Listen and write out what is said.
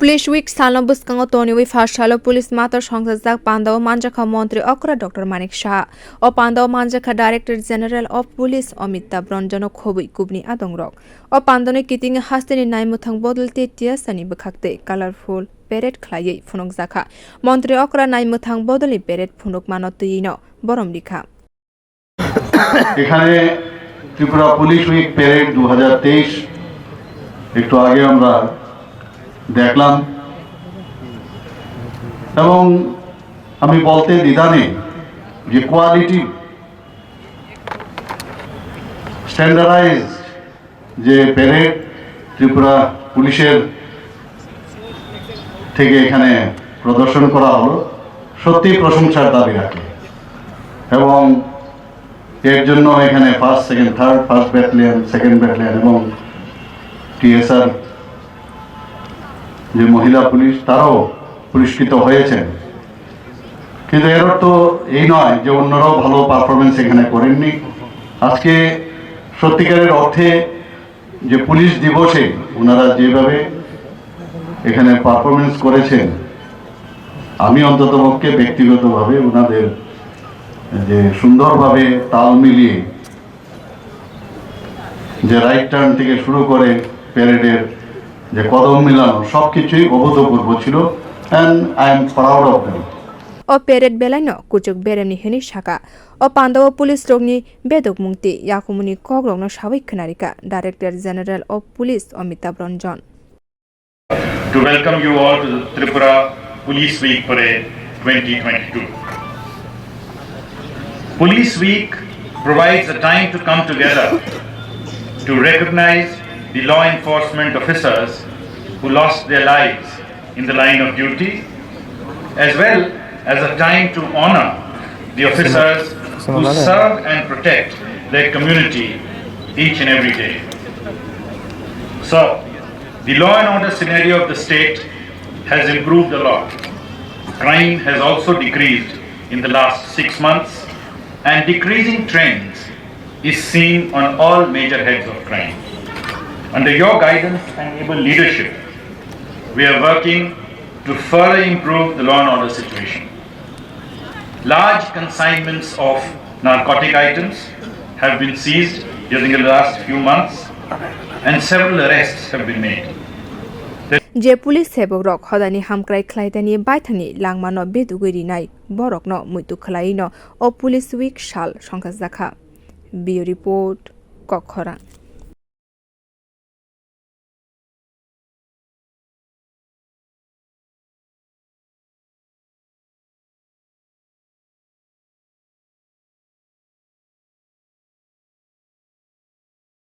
Police Week salno bwskango toniwi phasalo police matter songchajak panda o manjakha montri okra Dr.Manik Saha o panda o manjakha Director General of Police Amitabh Ranjan o khobui kubuni adongrok o pandani kiting hasteni naimuthang bodolti tiasani bkhakte colorful parade khlaiye phunokjakha montri okra naimuthang bodoli parade phunok manotino borom likha এখানে Tripura police week parade 2023 একটু আগে আমরা দেখলাম এবং আমি বলতে দ্বিধা নেই যে কোয়ালিটি স্ট্যান্ডার্ডাইজড যে প্যারেড ত্রিপুরা পুলিশের থেকে এখানে প্রদর্শন করা হলো সত্যি প্রশংসার দাবি রাখে এবং এর জন্য এখানে first second third first battalion second battalion এবং টিএসআর যে মহিলা পুলিশ তারাও পুরস্কৃত হয়েছেন কিন্তু এর অর্থ এই নয় যে অন্যরাও ভালো পারফরমেন্স এখানে করেননি আজকে সত্যিকারের অর্থে যে পুলিশ দিবসে ওনারা যেভাবে এখানে পারফরমেন্স করেছেন আমি অন্ততপক্ষে ব্যক্তিগতভাবে ওনাদের যে সুন্দরভাবে তাল মিলিয়ে যে রাইট টার্ন থেকে শুরু করে প্যারেডের যে কদম মিলানো সবকিছুই অভূতপূর্ব ছিল and I am proud of them. O parade belaino kujuk beremni hini shaka o pandawa police rogni bedok mungti yakumuni kogrogno shawik khnarika Director General of Police Amitabh Ranjan. To welcome you all to the Tripura Police Week Parade 2022. Police Week provides a time to come together to recognize the law enforcement officers who lost their lives in the line of duty, as well as a time to honor the officers who serve and protect their community each and every day. So, the law and order scenario of the state has improved a lot. Crime has also decreased in the last 6 months, and decreasing trends is seen on all major heads of crime. Under your guidance and able leadership, we are working to further improve the law and order situation. Large consignments of narcotic items have been seized during the last few months, and several arrests have been made. Je police sebok rok hodani hamkrai khlaitani baithani langmano beduguri nai borokno muitu khlaino o police week shal songchajak. Bio report Kokhora.